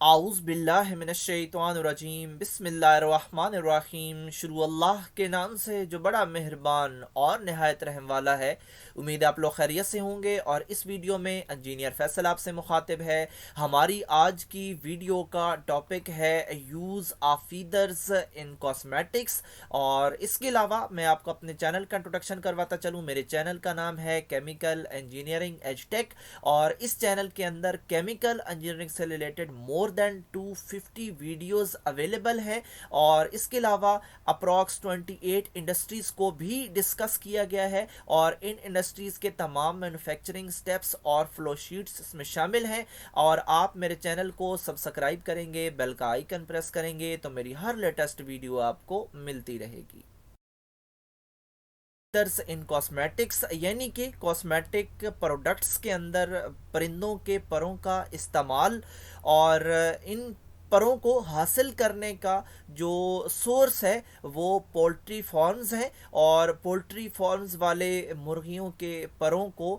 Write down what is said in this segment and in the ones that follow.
आउज़ बिल्लाहि मिनश्शैतानिर्रजीम बिस्मिल्लाहिर्रहमानिर्रहीम। शुरू अल्लाह के नाम से जो बड़ा मेहरबान और नहायत रहम वाला है। उम्मीद है आप लोग खैरियत से होंगे। और इस वीडियो में इंजीनियर फैसल आपसे मुखातिब है। हमारी आज की वीडियो का टॉपिक है use of feathers in cosmetics. और इसके अलावा मैं आपको अपने चैनल का इंट्रोडक्शन करवाता चलूँ। मेरे चैनल का नाम है केमिकल इंजीनियरिंग एजटेक, और इस चैनल के अंदर केमिकल इंजीनियरिंग से related more than 250 videos available है। और इसके अलावा अप्रॉक्स 28 इंडस्ट्रीज़ को भी डिस्कस किया गया है, और इन इंडस्ट्रीज़ के तमाम मैन्युफैक्चरिंग स्टेप्स और फ्लो शीट्स इसमें शामिल हैं। और आप मेरे चैनल को सब्सक्राइब करेंगे, बेल का आइकन प्रेस करेंगे, तो मेरी हर लेटेस्ट वीडियो आपको मिलती रहेगी। इन कॉस्मेटिक्स यानी कि कॉस्मेटिक प्रोडक्ट्स के अंदर परिंदों के परों का इस्तेमाल, और इन परों को हासिल करने का जो सोर्स है वो पोल्ट्री फार्म्स हैं। और पोल्ट्री फार्म्स वाले मुर्गियों के परों को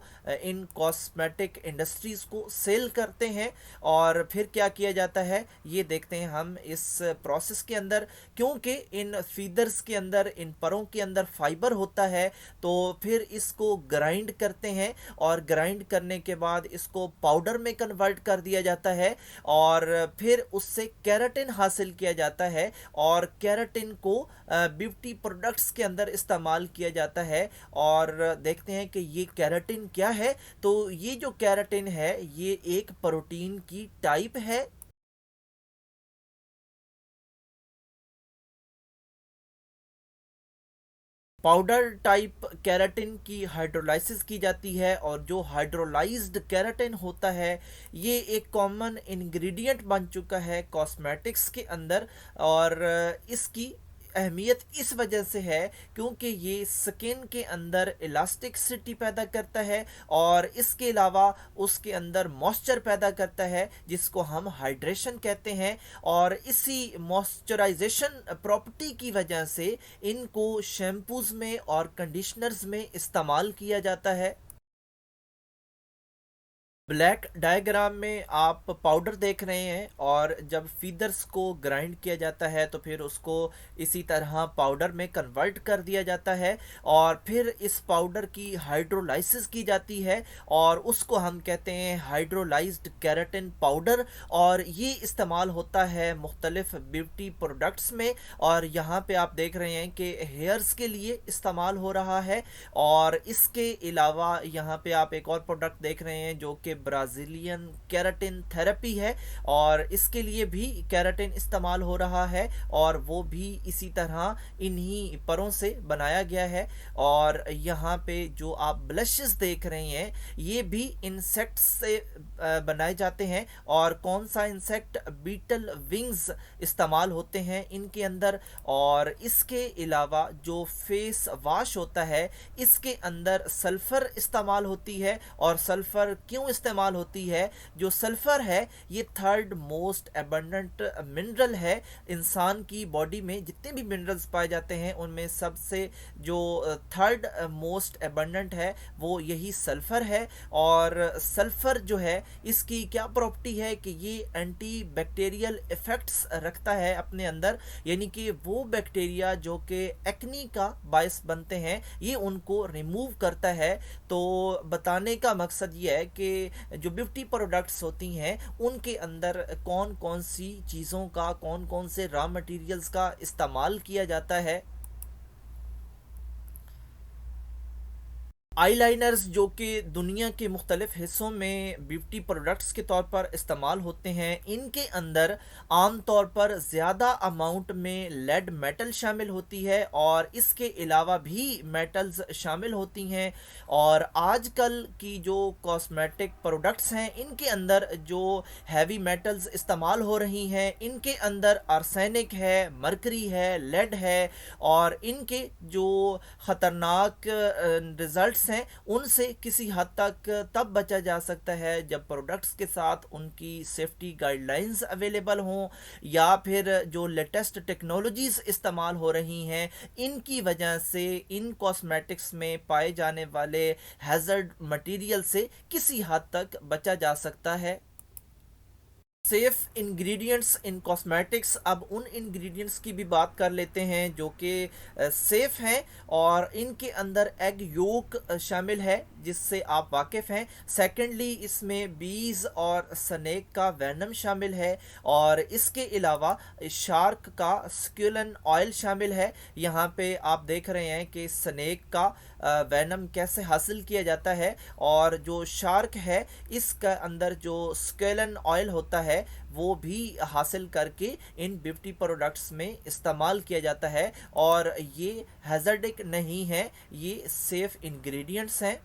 इन कॉस्मेटिक इंडस्ट्रीज़ को सेल करते हैं। और फिर क्या किया जाता है ये देखते हैं हम इस प्रोसेस के अंदर। क्योंकि इन फीदर्स के अंदर, इन परों के अंदर फाइबर होता है, तो फिर इसको ग्राइंड करते हैं, और ग्राइंड करने के बाद इसको पाउडर में कन्वर्ट कर दिया जाता है। और फिर उससे केराटिन हासिल किया जाता है, और केराटिन को ब्यूटी प्रोडक्ट्स के अंदर इस्तेमाल किया जाता है। और देखते हैं कि ये केराटिन क्या है। तो ये जो केराटिन है ये एक प्रोटीन की टाइप है। पाउडर टाइप केराटिन की हाइड्रोलाइसिस की जाती है, और जो हाइड्रोलाइज्ड केराटिन होता है ये एक कॉमन इंग्रेडिएंट बन चुका है कॉस्मेटिक्स के अंदर। और इसकी अहमियत इस वजह से है क्योंकि ये स्किन के अंदर इलास्टिसिटी पैदा करता है, और इसके अलावा उसके अंदर मॉइस्चर पैदा करता है जिसको हम हाइड्रेशन कहते हैं। और इसी मॉइस्चराइजेशन प्रॉपर्टी की वजह से इनको शैम्पूज़ में और कंडीशनर्स में इस्तेमाल किया जाता है। ब्लैक डायग्राम में आप पाउडर देख रहे हैं, और जब फीदर्स को ग्राइंड किया जाता है तो फिर उसको इसी तरह पाउडर में कन्वर्ट कर दिया जाता है, और फिर इस पाउडर की हाइड्रोलाइसिस की जाती है, और उसको हम कहते हैं हाइड्रोलाइज्ड केराटिन पाउडर। और ये इस्तेमाल होता है मुख्तलिफ ब्यूटी प्रोडक्ट्स में। और यहाँ पे आप देख रहे हैं कि हेयर्स के लिए इस्तेमाल हो रहा है। और इसके अलावा यहाँ पे आप एक और प्रोडक्ट देख रहे हैं जो कि ब्राज़ीलियन केराटिन थेरेपी है, और इसके लिए भी केराटिन इस्तेमाल हो रहा है, और वो भी इसी तरह इन्हीं परों से बनाया गया है। और यहाँ पे जो आप ब्लशेस देख रहे हैं ये भी इंसेक्ट्स से बनाए जाते हैं। और कौन सा इंसेक्ट? बीटल विंग्स इस्तेमाल होते हैं इनके अंदर। और इसके अलावा जो फेस वॉश होता है इसके अंदर सल्फ़र इस्तेमाल होती है। और सल्फ़र क्यों इस्तेमाल होती है? जो सल्फ़र है ये थर्ड मोस्ट एबंडेंट मिनरल है। इंसान की बॉडी में जितने भी मिनरल्स पाए जाते हैं उनमें सबसे जो थर्ड मोस्ट एबंडेंट है वो यही सल्फ़र है। और सल्फ़र जो है इसकी क्या प्रॉपर्टी है कि ये एंटी बैक्टीरियल इफ़ेक्ट्स रखता है अपने अंदर, यानी कि वो बैक्टीरिया जो कि एक्नी का बायस बनते हैं ये उनको रिमूव करता है। तो बताने का मकसद ये है कि जो ब्यूटी प्रोडक्ट्स होती हैं उनके अंदर कौन कौन सी चीज़ों का, कौन कौन से रॉ मटेरियल्स का इस्तेमाल किया जाता है। आईलाइनर्स जो कि दुनिया के मुख्तलिफ हिस्सों में ब्यूटी प्रोडक्ट्स के तौर पर इस्तेमाल होते हैं, इनके अंदर आम तौर पर ज़्यादा अमाउंट में लेड मेटल शामिल होती है, और इसके अलावा भी मेटल्स शामिल होती हैं। और आजकल की जो कॉस्मेटिक प्रोडक्ट्स हैं इनके अंदर जो हैवी मेटल्स इस्तेमाल हो रही हैं इनके अंदर आर्सेनिक है, मरकरी है, लेड है। और इनके जो ख़तरनाक रिज़ल्ट्स हैं उनसे किसी हद तक तब बचा जा सकता है जब प्रोडक्ट्स के साथ उनकी सेफ्टी गाइडलाइंस अवेलेबल हों, या फिर जो लेटेस्ट टेक्नोलॉजीज़ इस्तेमाल हो रही हैं इनकी वजह से इन कॉस्मेटिक्स में पाए जाने वाले हैज़र्ड मटेरियल से किसी हद तक बचा जा सकता है। सेफ इंग्रेडिएंट्स इन कॉस्मेटिक्स, अब उन इंग्रेडिएंट्स की भी बात कर लेते हैं जो कि सेफ हैं, और इनके अंदर एग योक शामिल है जिससे आप वाकिफ़ हैं। सेकेंडली, इसमें बीज और स्नेक का वेनम शामिल है, और इसके अलावा शार्क का स्क्यूलन ऑयल शामिल है। यहाँ पे आप देख रहे हैं कि स्नेक का वेनम कैसे हासिल किया जाता है, और जो शार्क है इसका अंदर जो स्क्यूलन ऑयल होता है वो भी हासिल करके इन ब्यूटी प्रोडक्ट्स में इस्तेमाल किया जाता है, और ये हैज़र्डिक नहीं है, ये सेफ इंग्रेडिएंट्स हैं।